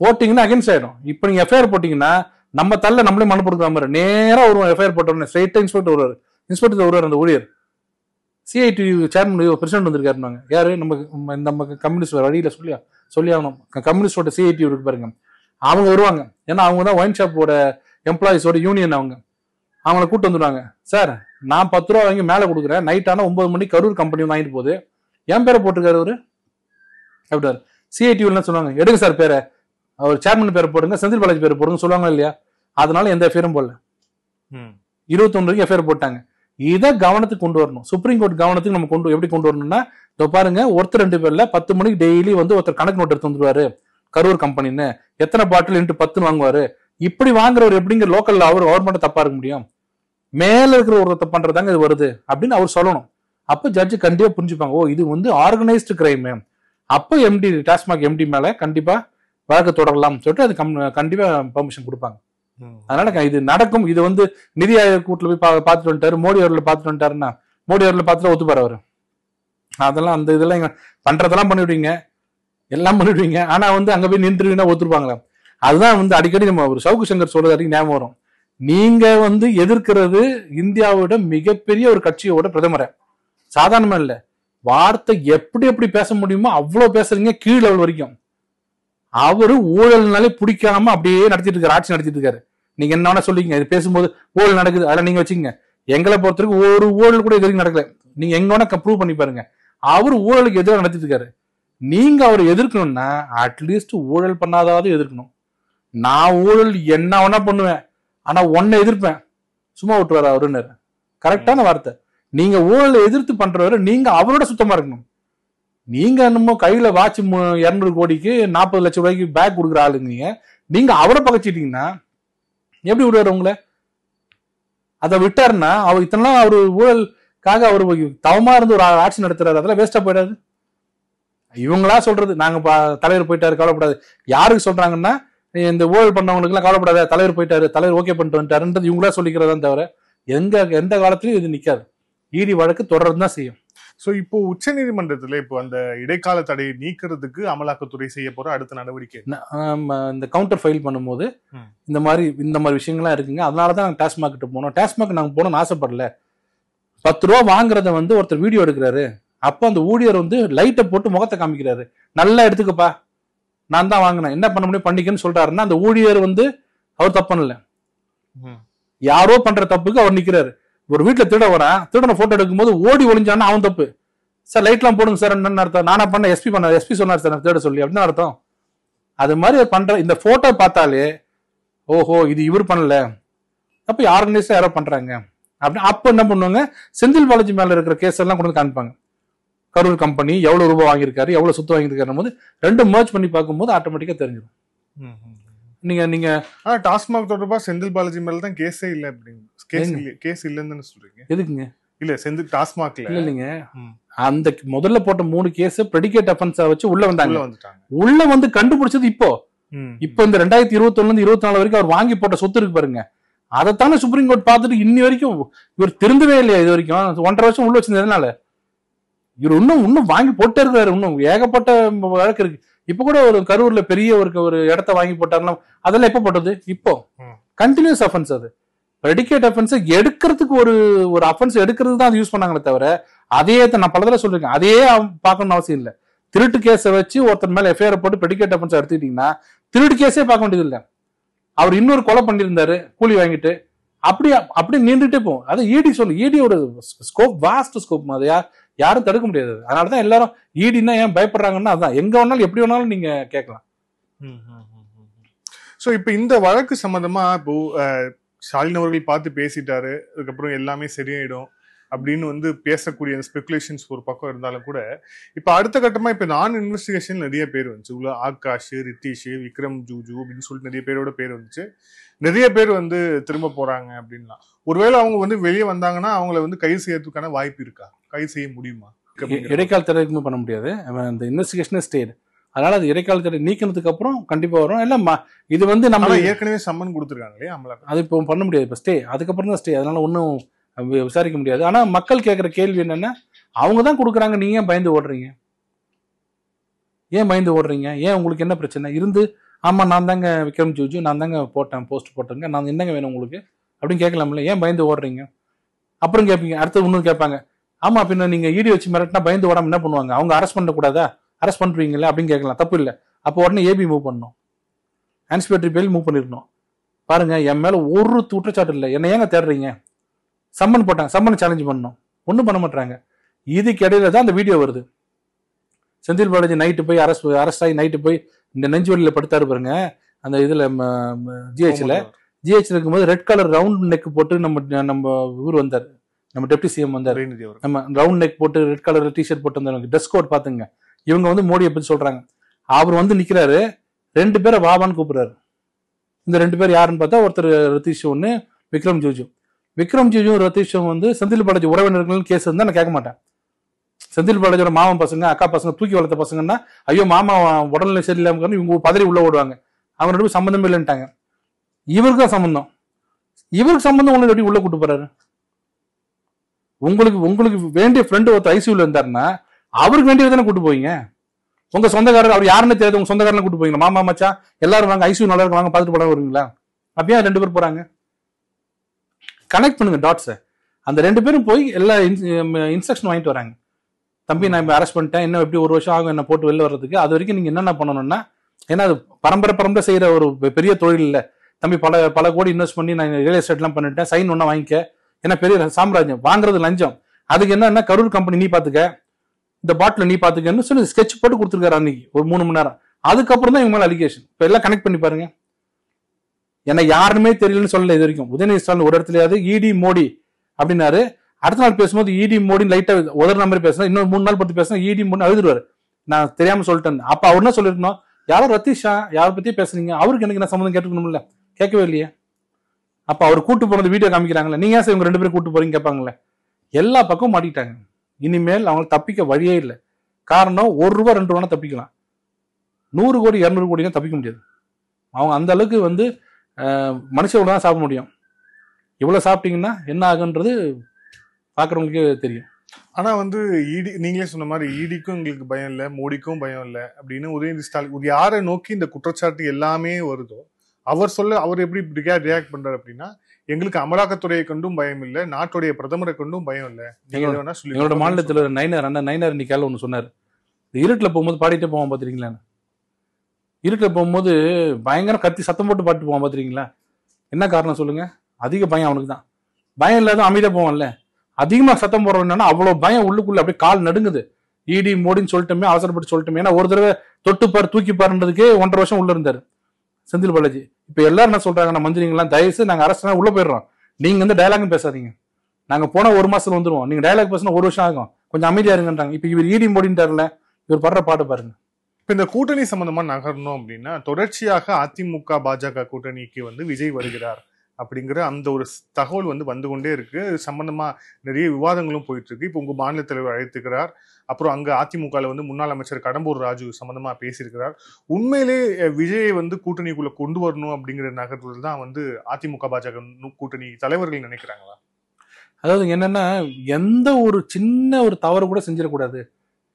போட்டீங்கன்னா அகேன்ஸ்ட் ஆயிடும். இப்ப நீங்க எஃப்ஐஆர் போட்டீங்கன்னா நம்ம தள்ள நம்மளே மனு கொடுக்குற மாதிரி நேரா வருவோம். எஃப்ஐஆர் போட்டோம்னு ஸ்ட்ரைட்டா இன்ஸ்பெக்டர் வருவார். இன்ஸ்பெக்டர் வருவார், அந்த ஊழியர் சிஐடி சேர்மன் பிரசிடென்ட் வந்திருக்காருன்னு, யாரு நம்ம கம்யூனிஸ்ட் வழியில சொல்லி ஆகணும், கம்யூனிஸ்டோட சிஐடி இருக்கு பாருங்க, அவங்க வருவாங்க. ஏன்னா அவங்க தான் ஒயின் ஷாப்போட எம்ப்ளாயிஸோட யூனியன். அவங்கள கூட்டு வந்துடுவாங்க. சார் நான் 10 ரூபா வாங்கி மேல கொடுக்குறேன், நைட் ஆனா 9 மணிக்கு கரூர் கம்பெனி வாங்கிட்டு போகுது, என் பேரை போட்டிருக்காரு அவரு அப்படின்னாரு. சிஐடி சொல்லுவாங்க, எடுங்க சார் பேரை, அவர் சேர்மன் பேரை போடுங்க, செந்தில் பாலாஜி பேரை போடுங்க சொல்லுவாங்க இல்லையா? அதனால எந்த எஃப்ஐஆரும் போடல. 21 வரைக்கும் எஃப்ஐஆர் போட்டாங்க. இதை கவனத்துக்கு கொண்டு வரணும். சுப்ரீம் கோர்ட் கவனத்துக்கு நம்ம எப்படி கொண்டு வரணும்னா, இதோ பாருங்க, ஒருத்தர் 2 பேர்ல 10 மணிக்கு டெய்லி ஒருத்தர் கணக்கு நோட்டு எடுத்து வந்துருவாரு கரூர் கம்பெனின்னு, எத்தனை பாட்டில் இன்ட்டு 10 வாங்குவாரு, இப்படி வாங்குறவர் எப்படிங்கிற லோக்கல்ல அவர் மட்டும் தப்பா இருக்க முடியும்? மேல இருக்கிற ஒருத்தர் பண்றதாங்க இது வருது அப்படின்னு அவர் சொல்லணும். அப்ப ஜட்ஜு கண்டிப்பா புரிஞ்சுப்பாங்க, ஓ இது ஆர்கனைஸ்டு கிரைம், அப்ப எம்டி டாஸ்மாக் எம்டி மேல கண்டிப்பா வழக்கு தொடரலாம் சொல்லிட்டு அது கண்டிப்பா பெர்மிஷன் கொடுப்பாங்க. அதனால இது நடக்கும். இது நிதி ஆயோக் கூட்டுல போய் பார்த்துட்டு வந்துட்டாரு, மோடி அவர்களை பார்த்துட்டு வந்துட்டாருன்னா மோடி அவர்களை பார்த்துட்டு ஒத்துப்பாரு அவரு. அதெல்லாம் அந்த இதெல்லாம் பண்றதெல்லாம் பண்ணிவிடுவீங்க, எல்லாம் பண்ணிவிடுவீங்க. ஆனா அங்க போய் நின்றுவீங்கன்னா ஒத்துருப்பாங்களா? அதுதான் அடிக்கடி நம்ம ஒரு சவுக்கு சங்கர் சொல்றதுக்கு ஞாபகம் வரும். நீங்க எதிர்க்கிறது இந்தியாவோட மிகப்பெரிய ஒரு கட்சியோட பிரதமரை, சாதாரணமா இல்ல, வார்த்தை எப்படி பேச முடியுமோ அவ்வளவு பேசுறீங்க, கீழ் லெவல் வரைக்கும். அவரு ஊழல்னாலே பிடிக்காம அப்படியே நடத்திட்டு இருக்காரு, ஆட்சி நடத்திட்டு இருக்காரு. நீங்க என்ன வேணா சொல்லிக்கங்க, இது பேசும்போது ஊழல் நடக்குது, அதெல்லாம் நீங்க வச்சுக்கங்க. எங்களை பொறுத்தவரைக்கும் ஒரு ஊழல் கூட இது வரைக்கும் நடக்கல, நீங்க எங்க வேணா ப்ரூவ் பண்ணி பாருங்க. அவர் ஊழலுக்கு எதிராக நடத்திட்டு இருக்காரு. நீங்க அவரை எதிர்க்கணும்னா அட்லீஸ்ட் ஊழல் பண்ணாதாவது எதிர்க்கணும். நான் ஊழல் என்ன வேணா பண்ணுவேன், ஆனா ஒன்ன எதிர்ப்பேன், சும்மா விட்டுவாரு அவருன்னு. கரெக்டான வார்த்தை. நீங்க ஊழலை எதிர்த்து பண்றவரை நீங்க அவரோட சுத்தமா இருக்கணும். நீங்க என்னமோ கையில வாட்ச் 200 கோடிக்கு 40 லட்சம் ரூபாய்க்கு பேக் கொடுக்குற ஆளுங்க, நீங்க அவரை பகச்சிட்டீங்கன்னா எப்படி விடுவாரு உங்களை? அதை விட்டாருன்னா அவர் இத்தனை நாள் அவரு ஊழலுக்காக அவரு தவமா இருந்து ஒரு ஆட்சி நடத்துறாரு, அதெல்லாம் வேஸ்டா போயிடாது. இவங்களா சொல்றது, நாங்க தலைவர் போயிட்டாரு கவலைப்படாது. யாருக்கு சொல்றாங்கன்னா, இந்த ஊழல் பண்ணவங்களுக்கு எல்லாம் கவலைப்படாத, தலைவர் போயிட்டாரு, தலைவர் ஓகே பண்ணிட்டு வந்துட்டாருன்றது இவங்களா சொல்லிக்கிறதா தவிர எந்த காலத்திலயும் இது நிக்காது. ஈடி வழக்கு தொடர்ந்துதான் செய்யும். சோ இப்போ உச்ச நீதிமன்றத்துல இப்போ அந்த இடைக்கால தடையை நீக்கிறதுக்கு அமலாக்கத்துறை செய்ய போற அடுத்த நடவடிக்கை இந்த கவுண்டர் ஃபைல் பண்ணும்போது இந்த மாதிரி விஷயங்கள்லாம் இருக்குங்க. அதனாலதான் நாங்க டாஸ்மாக் கிட்ட போனோம். டாஸ்மாக் நாங்க போனோம்னு ஆசைப்படல. 10 ரூபா வாங்குறத ஒருத்தர் வீடியோ எடுக்கிறாரு, அப்ப அந்த ஊழியர் லைட்டை போட்டு முகத்தை காமிக்கிறாரு, நல்லா எடுத்துக்கப்பா, நான் தான் வாங்கினேன், என்ன பண்ண முடியும் பண்ணிக்கன்னு சொல்றாருன்னா அந்த ஊழியர் அவர் தப்பு பண்ணல, யாரோ பண்ற தப்புக்கு அவர் நிக்கிறாரு. ஒரு வீட்டுல திருடனை போட்டோ எடுக்கும் போது ஓடி ஒளிஞ்சான்னா அவன் தப்பு. சார் லைட் எல்லாம் போடுங்க சார், என்ன அர்த்தம்? நானா பண்ண, எஸ்பி சொன்னார் சார் தேட சொல்லி, அப்படின்னு அர்த்தம். அது மாதிரி பண்ற இந்த போட்டோ பார்த்தாலே ஓஹோ இது இவர் பண்ணல, அப்ப ஆர்கனைஸ்டா யாரோ பண்றாங்க அப்படின்னு. அப்ப என்ன பண்ணுவாங்க, செந்தில் பாலாஜி மேல இருக்கிற கேஸ் எல்லாம் கொண்டு வந்து காமிப்பாங்க. கரூர் கம்பெனி எவ்வளவு ரூபாய் வாங்கியிருக்காரு, எவ்வளவு சொத்து வாங்கியிருக்காரு போது ரெண்டும் மர்ஜ் பண்ணி பார்க்கும்போது ஆட்டோமேட்டிக்கா தெரிஞ்சிடும். நீங்க டாஸ்மாக் தொடர்பா செந்தில் பாலாஜி மேல தான் கேஸே இல்ல அப்படின்னு கேஸ் இல்லன்னு சொல்றீங்க? எதுக்குங்க? இல்ல செந்தில் டாஸ்மாக்ல இல்லைங்க, அந்த முதல்ல போட்ட 3 கேஸ் பிரெடிகேட் அஃபென்ஸா வச்சு உள்ள வந்து கண்டுபிடிச்சது இப்போ இந்த 2021 24 வரைக்கும் அவர் வாங்கி போட்ட சொத்து இருக்கு பாருங்க, அதைத்தானே சுப்ரீம் கோர்ட் பார்த்துட்டு இன்னி வரைக்கும் இவர் திருந்தவே இல்லையா? இது வரைக்கும் 1.5 வருஷம் உள்ள வச்சிருந்ததுனால இவர் இன்னும் வாங்கி போட்டே இருக்காரு. இன்னும் ஏகப்பட்ட வழக்கு இருக்கு. இப்ப கூட ஒரு கரூர்ல பெரிய ஒரு இடத்த வாங்கி போட்டாருன்னா அதெல்லாம் எப்ப போட்டது? இப்போ கண்டினியூஸ் அஃபென்ஸ். அது பிரெடிகேட் அஃபென்ஸ் எடுக்கிறதுக்கு ஒரு அஃபென்ஸ் எடுக்கிறதுக்கு தான் அது யூஸ் பண்ணாங்களே தவிர, அதே நான் பல தடவை சொல்லிருக்கேன், அதையே பார்க்கணும்னு அவசியம் இல்லை. திருட்டு கேஸை வச்சு ஒருத்தர் மேல எஃப்ஐஆர் போட்டு பிரெடிகேட் அஃபென்ஸ் எடுத்துக்கிட்டீங்கன்னா திருட்டு கேஸே பார்க்க வேண்டியது இல்லை. அவர் இன்னொரு கொலை பண்ணியிருந்தாரு கூலி வாங்கிட்டு, அப்படி அப்படி நின்றுட்டே போகும். அது இடி சொல்லு, இடி ஒரு ஸ்கோப், வாஸ்ட் ஸ்கோப். அது யாரும் தடுக்க முடியாது. அதனாலதான் எல்லாரும் இடினா ஏன் பயப்படுறாங்கன்னா அதான், எங்க வேணாலும் எப்படி வேணாலும் நீங்க கேட்கலாம். ஸோ இப்போ இந்த வழக்கு சம்பந்தமா இப்போ ஸ்டாலின் அவர்கள் பார்த்து பேசிட்டாரு, அதுக்கப்புறம் எல்லாமே சரியாயிடும் அப்படின்னு வந்து பேசக்கூடிய ஸ்பெகுலேஷன்ஸ் ஒரு பக்கம் இருந்தாலும் கூட, இப்போ அடுத்த கட்டமா இப்போ நான் இன்வெஸ்டிகேஷன் நிறைய பேர் வந்துச்சு. உள்ள ஆகாஷ், ரித்தீஷ், விக்ரம் ஜூஜு அப்படின்னு சொல்லிட்டு நிறைய பேரோட பேர் வந்துச்சு. நிறைய பேர் வந்து திரும்ப போறாங்க அப்படின்லாம். ஒருவேளை அவங்க வந்து வெளியே வந்தாங்கன்னா அவங்கள வந்து கைது செய்யறதுக்கான வாய்ப்பு இருக்கா? கைது செய்ய முடியுமா? இடைக்கால தடை பண்ண முடியாது. இந்த இன்வெஸ்டிகேஷனே ஸ்டேட். அதனால அது இடைக்கால தடை நீக்கினதுக்கு அப்புறம் கண்டிப்பா வரும். இல்ல இது வந்து நம்ம ஏற்கனவே சம்மன் கொடுத்துருக்காங்க இல்லையா அமலாக்கம், அது இப்போ பண்ண முடியாது. இப்போ ஸ்டே, அதுக்கப்புறம் தான் ஸ்டே. அதனால ஒன்றும் விசாரிக்க முடியாது. ஆனா மக்கள் கேட்கிற கேள்வி என்னன்னா, அவங்க தான் கொடுக்குறாங்க, நீங்க ஏன் பயந்து ஓடுறீங்க? ஏன் பயந்து ஓடுறீங்க? ஏன் உங்களுக்கு என்ன பிரச்சனை இருந்து? ஆமா நான் தாங்க விக்ரம் ஜூஜு, நான் தாங்க போட்டேன், போஸ்ட் போட்டேங்க, நான் என்னங்க வேணும் உங்களுக்கு அப்படின்னு கேட்கலாம்ல. ஏன் பயந்து ஓடுறீங்க? அப்புறம் கேட்பீங்க, அடுத்து இன்னும் கேட்பாங்க, ஆமா பின்ன நீங்க ஈடி வச்சு மிரட்டினா பயந்து ஓடாம என்ன பண்ணுவாங்க? அவங்க அரெஸ்ட் பண்ணக்கூடாதா? அரெஸ்ட் பண்றீங்களா அப்படின்னு கேட்கலாம், தப்பு இல்லை. அப்போ உடனே ஏபி மூவ் பண்ணணும், ஆன்சிபேட்டரி பெயில் மூவ் பண்ணிருக்கணும். பாருங்க என் மேல ஒரு குற்றச்சாட்டு இல்லை, என்ன ஏங்க தேடுறீங்க? சம்மன் போட்டாங்க, சம்மன் சேலஞ்ச் பண்ணணும், ஒன்றும் பண்ண மாட்டாங்க. இதுக்கு இடையில தான் அந்த வீடியோ வருது. செந்தில் பாலாஜி நைட்டு போய் அரெஸ்ட் ஆகி நைட்டு போய் இந்த நெஞ்சு வழியில படுத்தாரு பாருங்க, அந்த இதுல ஜிஹெச்ல இருக்கும்போது ரெட் கலர் ரவுண்ட் நெக் போட்டு நம்ம இவர் வந்தார், நம்ம டெப்டி சிஎம் வந்தார். நம்ம ரவுண்ட் நெக் போட்டு ரெட் கலர் டிஷர்ட் போட்டு வந்தாங்க, ட்ரெஸ் கோட் பாத்துங்க. இவங்க வந்து மோடியை பத்தி சொல்றாங்க. அவர் வந்து நிக்கிறாரு, 2 பேரை வாவான்னு கூப்பிடுறாரு. இந்த 2 பேர் யாருன்னு பார்த்தா ஒருத்தர் ரத்தீஷ் ஒன்னு, விக்ரம் ஜூஜு. விக்ரம் ஜூஜும் ரத்தீஷும் வந்து செந்தில் பாலாஜி உறவினர்கள் கேஸ் இருந்தா நான் கேட்க மாட்டேன். செந்தில் பாலாஜியோட மாமன் பசங்க, அக்கா பசங்க, தூக்கி வளர்த்த பசங்கன்னா ஐயோ மாமா உடல்நிலை சரியில்லாம இவங்க பதறி உள்ள ஓடுவாங்க. அவங்க 2 பேரும் சம்பந்தமே இல்லைன்ட்டாங்க. இவருக்கு தான் சம்பந்தம். இவருக்கு சம்பந்தம் உங்களுக்கு எப்படி உள்ள கூட்டு போறாரு? உங்களுக்கு வேண்டிய ஃப்ரெண்டு ஒருத்தர் ஐசியூல இருந்தாருன்னா அவருக்கு வேண்டியதானே கூட்டு போவீங்க. உங்க சொந்தக்காரர் அவர் யாருன்னு தெரியாது, உங்க சொந்தக்காரன் கூட்டு போவீங்க. மாமா மச்சா எல்லாரும் வாங்க, ஐசியூ நல்லா இருக்கு வாங்க பார்த்துட்டு போட வருவீங்களா? அப்படியே 2 பேர் போறாங்க. கனெக்ட் பண்ணுங்க டாட்ஸை. அந்த 2 பேரும் போய் எல்லா இன்ஸ்ட்ரக்ஷன் வாங்கிட்டு வராங்க. தம்பி நான் இப்போ அரெஸ்ட் பண்ணிட்டேன், இன்னும் எப்படி 1 வருஷம் ஆகும் என்ன போட்டு வெளில வர்றதுக்கு. அது வரைக்கும் நீங்க என்னென்ன பண்ணணும்னா, ஏன்னா அது பரம்பரை செய்யற ஒரு பெரிய தொழில் இல்லை தம்பி, பல கோடி இன்வெஸ்ட் பண்ணி நான் ரியல் எஸ்டேட் எல்லாம் பண்ணிட்டேன், சைன் ஒன்னா வாங்கிக்க, ஏன்னா பெரிய சாம்ராஜ்யம், வாங்குறது லஞ்சம். அதுக்கு என்ன கரூர் கம்பெனி நீ பாத்துக்க, இந்த பாட்டில் நீ பாத்துக்கன்னு சொல்லி ஸ்கெட்ச் போட்டு கொடுத்துருக்காரு அன்னைக்கு ஒரு 3 மணி நேரம். அதுக்கப்புறம் தான் இவங்க மேல அலிகேஷன். இப்ப எல்லாம் கனெக்ட் பண்ணி பாருங்க. ஏன்னா யாருமே தெரியலன்னு சொல்லல இது வரைக்கும். உதயநிதி ஸ்டாலின் ஒரு இடத்துலயாவது இடி மோடி அப்படின்னாரு. அடுத்த நாள் பேசும்போது இடி மோடி லைட்டா உதற மாதிரி பேசினா, இன்னொரு 3 நாள் பத்தி பேசினா இடி மோடி அழுதுருவாரு, நான் தெரியாம சொல்லிட்டேன். அப்ப அவர் என்ன சொல்லிருக்கணும், யாரோ ரத்தீஷா யாரை பத்தி பேசுறீங்க, அவருக்கு எனக்கு என்ன சம்மந்தம் கேட்டுக்கணும்ல, கேட்கவே இல்லையே. அப்ப அவர் கூட்டு போனது வீடியோ காமிக்கிறாங்களே, நீங்க ஏன் இவங்க 2 பேரும் கூட்டு போறீங்க கேட்பாங்களே. எல்லா பக்கமும் மாட்டிட்டாங்க. இனிமேல் அவங்களுக்கு தப்பிக்க வழியே இல்லை. காரணம் 1 ரூபா 2 ரூபா தப்பிக்கலாம், 100 கோடி 200 கோடி தப்பிக்க முடியாது. அவங்க அந்த அளவுக்கு வந்து மனுஷங்கள தான் சாப்பிட முடியும். இவ்வளவு சாப்பிட்டீங்கன்னா என்ன ஆகுன்றது பாக்குறவங்களுக்கே தெரியும். ஆனா வந்து இடி, நீங்களே சொன்ன மாதிரி இடிக்கும் எங்களுக்கு பயம் இல்லை, மோடிக்கும் பயம் இல்லை அப்படின்னு உதயநிதி ஸ்டாலின் யாரை நோக்கி இந்த குற்றச்சாட்டு எல்லாமே வருதோ அவர் எப்படி ரியாக்ட் பண்றாரு அப்படின்னா, எங்களுக்கு அமலாக்கத்துறையை கொண்டும் பயம் இல்லை, நாட்டுடைய பிரதமரை கொண்டும் பயம் இல்லை. எங்களோட மாநிலத்தில் நைனார் இன்னைக்கு ஒன்று சொன்னார், இருட்டில் போகும்போது பாடிட்டே போவான் பாத்துறீங்களா, இருட்டில் போகும்போது பயங்கர கத்தி சத்தம் போட்டு பாட்டு போவான் பாத்துறீங்களா. என்ன காரணம் சொல்லுங்க? அதிக பயம் அவனுக்கு தான். பயம் இல்லாத அமைதியா போவான்ல, அதிகமா சத்தம் போடுறோம்னா அவ்வளவு பயம் உள்ளுக்குள்ள அப்படியே கால் நடுங்குது. இடி மோடின்னு சொல்லிட்டோமே, அவசரப்பட்டு சொல்லிட்டோமே. ஏன்னா ஒரு தடவை தொட்டுப்பார் தூக்கிப்பாருன்றதுக்கே 1.5 வருஷம் உள்ள இருந்தாரு செந்தில் பாலாஜி. இப்ப எல்லாரும் என்ன சொல்றாங்க, மந்திரிங்கெல்லாம் தயவுசு நாங்க அரசு உள்ள போயிடுறோம், நீங்க வந்து டயலாகும் பேசாதீங்க, நாங்க போனா 1 மாசத்துல வந்துருவோம், நீங்க டயலாக் பேசினா 1 வருஷம் ஆகும், கொஞ்சம் அமைதியா இருங்கன்றாங்க. இப்ப இவர் இடி மோடின்றாருல, இவர் படுற பாட்டு பாருங்க. இப்ப இந்த கூட்டணி சம்பந்தமா நகரணும் அப்படின்னா, தொடர்ச்சியாக அதிமுக பாஜக கூட்டணிக்கு வந்து விஜய் வருகிறார் அப்படிங்கிற அந்த ஒரு தகவல் வந்து கொண்டே இருக்கு. இது சம்பந்தமா நிறைய விவாதங்களும் போயிட்டு இருக்கு. இப்போ உங்க மாநில தலைவர் அழைத்துக்கிறார், அப்புறம் அங்க அதிமுகல வந்து முன்னாள் அமைச்சர் கடம்பூர் ராஜு சம்பந்தமா பேசியிருக்கிறார். உண்மையிலே விஜயை வந்து கூட்டணிக்குள்ள கொண்டு வரணும் அப்படிங்கிற நகர்வுகள் தான் வந்து அதிமுக பாஜக கூட்டணி தலைவர்கள் நினைக்கிறாங்களா? அதாவது என்னன்னா, எந்த ஒரு சின்ன ஒரு தவறு கூட செஞ்சிடக்கூடாது,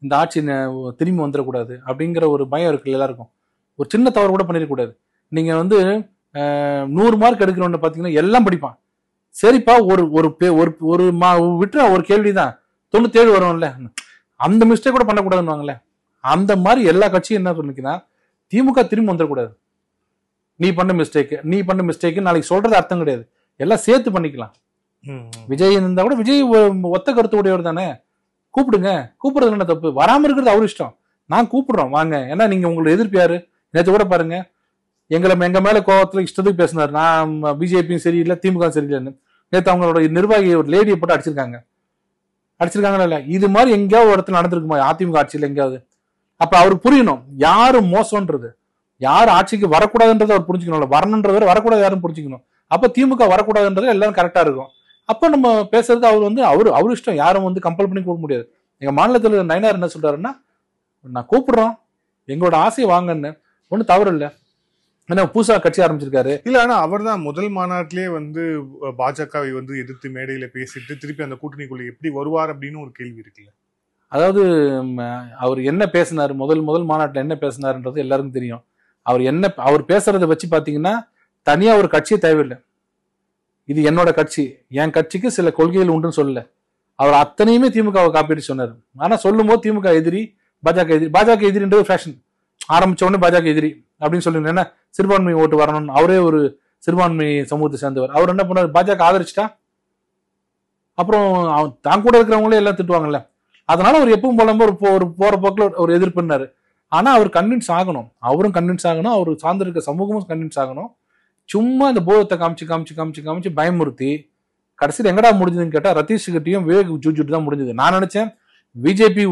இந்த ஆட்சி திரும்பி வந்துடக்கூடாது அப்படிங்கிற ஒரு பயம் இருக்கு எல்லாருக்கும். ஒரு சின்ன தவறு கூட பண்ணிடக்கூடாது. நீங்க வந்து 100 மார்க் எடுக்கிறவன பாத்தீங்கன்னா எல்லாம் படிப்பான். சரிப்பா ஒரு விட்டுற ஒரு கேள்விதான் 97 வரும்ல, அந்த மிஸ்டேக் கூட பண்ணக்கூடாதுன்னு. அந்த மாதிரி எல்லா கட்சியும் என்ன சொல்லிக்கிறா, திமுக திரும்பி வந்துடக்கூடாது. நீ பண்ண மிஸ்டேக் நாளைக்கு சொல்றது அர்த்தம் கிடையாது. எல்லாம் சேர்த்து பண்ணிக்கலாம். விஜய் இருந்தா கூட விஜய் ஒத்த கருத்து உடையவர் தானே, கூப்பிடுங்க, கூப்பிடுறது என்ன தப்பு, வராம இருக்கிறது அவர் இஷ்டம். நான் கூப்பிடுறோம் வாங்க. ஏன்னா நீங்க உங்களோட எதிர்ப்பு யாரு? நேற்று கூட பாருங்க, எங்க மேல கோவத்துல இஷ்டத்துக்கு பேசினார். நான் பிஜேபியும் சரியில்லை, திமுக சரியில்லைன்னு. நேற்று அவங்களோட நிர்வாகி ஒரு லேடியை போட்டு அடிச்சிருக்காங்களா இல்ல? இது மாதிரி எங்கேயாவது ஒரு இடத்துல நடந்திருக்குமா அதிமுக ஆட்சியில் எங்கேயாவது? அப்ப அவருக்கு புரியணும் யாரு மோசம்ன்றது, யார் ஆட்சிக்கு வரக்கூடாதுன்றதை அவர் புரிஞ்சுக்கணும்ல. வரணுன்றத வரக்கூடாது யாரும் புரிஞ்சுக்கணும். அப்ப திமுக வரக்கூடாதுன்றது எல்லாரும் கரெக்டா இருக்கும். அப்ப நம்ம பேசுறது அவரு இஷ்டம், யாரும் கம்பல் பண்ணி கொடுக்க முடியாது. எங்க மாநிலத்தில் நயனார் என்ன சொல்றாருன்னா, நான் கூப்பிடுறோம், எங்களோட ஆசையை வாங்கன்னு, ஒன்னும் தவறு இல்லை. ஏன்னா புதுசா கட்சி ஆரம்பிச்சிருக்காரு. இல்ல, ஆனா அவர் தான் முதல் மாநாட்டிலே பாஜகவை எதிர்த்து மேடையில பேசிட்டு திருப்பி அந்த கூட்டணிக்குள்ள எப்படி வருவார் அப்படின்னு ஒரு கேள்வி இருக்குல்ல. அதாவது அவர் என்ன பேசினாரு, முதல் மாநாட்டில் என்ன பேசினாருன்றது எல்லாருக்கும் தெரியும். அவர் பேசுறதை வச்சு பாத்தீங்கன்னா தனியா ஒரு கட்சியே தேவையில்லை. இது என்னோட கட்சி, என் கட்சிக்கு சில கொள்கைகள் உண்டுன்னு சொல்லல. அவர் அத்தனையுமே திமுகவை காப்பீடு சொன்னார். ஆனா சொல்லும் போது திமுக எதிரி, பாஜக எதிரின்றது ஃபேஷன். ஆரம்பிச்ச உடனே பாஜக எதிரி அப்படின்னு சொல்லுங்க. ஏன்னா சிறுபான்மை ஓட்டு வரணும்னு, அவரே ஒரு சிறுபான்மை சமூகத்தை சேர்ந்தவர். அவர் என்ன பண்ணார், பாஜக ஆதரிச்சுட்டா அப்புறம் தான் கூட இருக்கிறவங்களே எல்லாம் திட்டுவாங்கல்ல. அதனால அவர் எப்பவும் போல ஒரு போற போக்குல ஒரு எதிர்ப்புனாரு. ஆனா அவர் கன்வின்ஸ் ஆகணும், அவரும் கன்வின்ஸ் ஆகணும், அவர் சார்ந்து இருக்க சமூகமும் கன்வின்ஸ் ஆகணும். சும்மா இந்த போதத்தை காமிச்சு பயமுறுத்தி கடைசியில் எங்கடா முடிஞ்சதுன்னு கேட்டா ரத்தீஷ் கிட்டையும் விவேக் ஜூஜுட்டு தான் முடிஞ்சது. நான் நினைச்சேன் பிஜேபி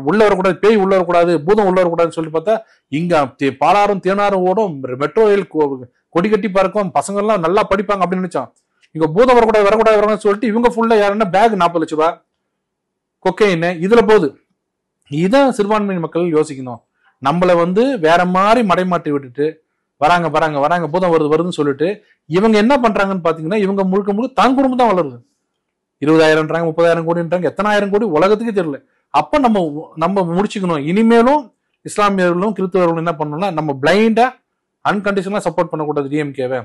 உள்ள வரக்கூடாது, பேய் உள்ள வரக்கூடாது, பூதம் உள்ள வரக்கூடாதுன்னு சொல்லிட்டு பார்த்தா இங்க பாலாறும் தேனாரும் ஓடும், மெட்ரோ ரயில் கொடி கட்டி பறக்கும், பசங்க எல்லாம் நல்லா படிப்பாங்க அப்படின்னு நினைச்சோம். இங்க பூதம் வரக்கூடாது சொல்லிட்டு இவங்க ஃபுல்லா யாருன்னா பேக் 40 லட்ச ரூபாய் கொக்கைன்னு இதுல போகுது. இதான் சிறுபான்மை மக்கள் யோசிக்கணும். நம்மள வேற மாதிரி மடைமாட்டி விட்டுட்டு வராங்க பூதம் வருதுன்னு சொல்லிட்டு இவங்க என்ன பண்றாங்கன்னு பாத்தீங்கன்னா, இவங்க முழுக்க தான் குடும்பம் தான் வளருது. 20,000 30,000 கோடின்றாங்க, எத்தனாயிரம் கோடி உலகத்துக்கே தெரியல. அப்ப நம்ம முடிச்சுக்கணும். இனிமேலும் இஸ்லாமியர்களும் கிறிஸ்தவர்களும் என்ன பண்ணணும்னா, நம்ம பிளைண்டா அன்கண்டிஷனலா சப்போர்ட் பண்ணக்கூடாது டிஎம்கேவை.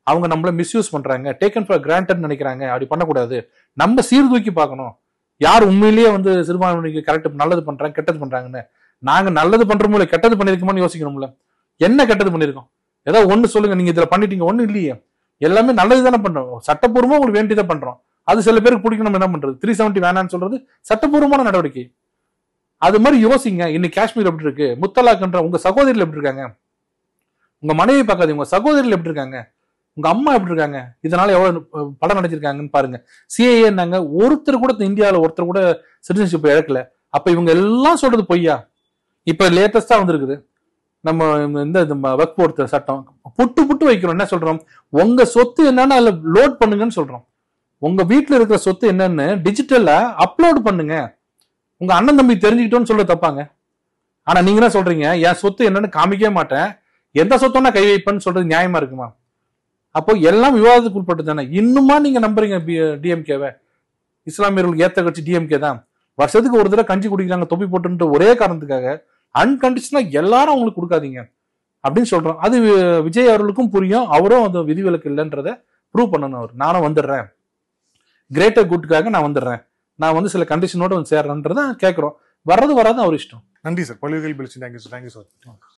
அவங்க நம்மள மிஸ்யூஸ் பண்றாங்க, டேக்கன் ஃபார் கிராண்டட் நினைக்கிறாங்க, அப்படி பண்ணக்கூடாது. நம்ம சீர்தூக்கி பார்க்கணும், யார் உண்மையிலேயே சிறுபான்மைக்கு கரெக்ட் நல்லது பண்றாங்க கெட்டது பண்றாங்கன்னு. நாங்க நல்லது பண்றோமோ இல்லை கெட்டது பண்ணிருக்கோம்னு யோசிக்கணும்ல. என்ன கெட்டது பண்ணிருக்கோம், ஏதாவது ஒண்ணு சொல்லுங்க, நீங்க இதுல பண்ணிட்டீங்க. ஒண்ணு இல்லையே, எல்லாமே நல்லது தானே பண்றோம், சட்டப்பூர்வமா உங்களுக்கு வேண்டியதை பண்றோம். அது சில பேருக்கு பிடிக்கணும், என்ன பண்றது, 370 வேணான்னு சொல்றது சட்டப்பூர்வமான நடவடிக்கை. அது மாதிரி யோசிங்க. இன்னைக்கு காஷ்மீர் எப்படி இருக்கு, முத்தலாக்ன்ற உங்க சகோதரிகள் எப்படி இருக்காங்க, உங்க மனைவி பார்க்காதீங்க, உங்க சகோதரிகள் எப்படி இருக்காங்க, உங்க அம்மா எப்படி இருக்காங்க, இதனால எவ்வளவு படம் நடிச்சிருக்காங்கன்னு பாருங்க. சிஏஏன்னாங்க, ஒருத்தர் கூட இந்தியாவில ஒருத்தர் கூட சிட்டிசன்ஷிப் இழக்கல. அப்ப இவங்க எல்லாம் சொல்றது பொய்யா? இப்ப லேட்டஸ்டா வந்திருக்குது நம்ம இந்த வக்ஃப் போர்டு சட்டம், புட்டு வைக்கிறோம். என்ன சொல்றோம், உங்க சொத்து என்னன்னு அதுல லோட் பண்ணுங்கன்னு சொல்றோம். உங்க வீட்டுல இருக்கிற சொத்து என்னன்னு டிஜிட்டல்ல அப்லோட் பண்ணுங்க, உங்க அண்ணன் தம்பி தெரிஞ்சுக்கிட்டோன்னு சொல்ல தப்பாங்க. ஆனா நீங்க என்ன சொல்றீங்க, என் சொத்து என்னன்னு காமிக்கவே மாட்டேன், எந்த சொத்தம்னா கை வைப்பேன்னு சொல்றது நியாயமா இருக்குமா? அப்போ எல்லாம் விவாதத்துக்கு உட்பட்டு தானே. இன்னுமா நீங்க நம்புறீங்க டிஎம்கேவை? இஸ்லாமியர்களுக்கு ஏத்த கட்சி டிஎம்கே தான். வருஷத்துக்கு ஒரு தடவை கஞ்சி குடிக்கிறாங்க தொப்பி போட்டுன்ற ஒரே காரணத்துக்காக அன்கண்டிஷனா எல்லாரும் அவங்களுக்கு கொடுக்காதீங்க அப்படின்னு சொல்றோம். அது விஜய் அவர்களுக்கும் புரியும், அவரும் அது விதிவிலக்கு இல்லைன்றத ப்ரூவ் பண்ணணும். அவர் நானும் வந்துடுறேன், கிரேட்டர் குட்காக நான் வந்துடுறேன், நான் சில கண்டிஷனோட சேர்றேன்றத கேட்கிறோம். வராது அவர் இஷ்டம். நன்றி சார். பல்வேறு கேள்வி. Thank you sir.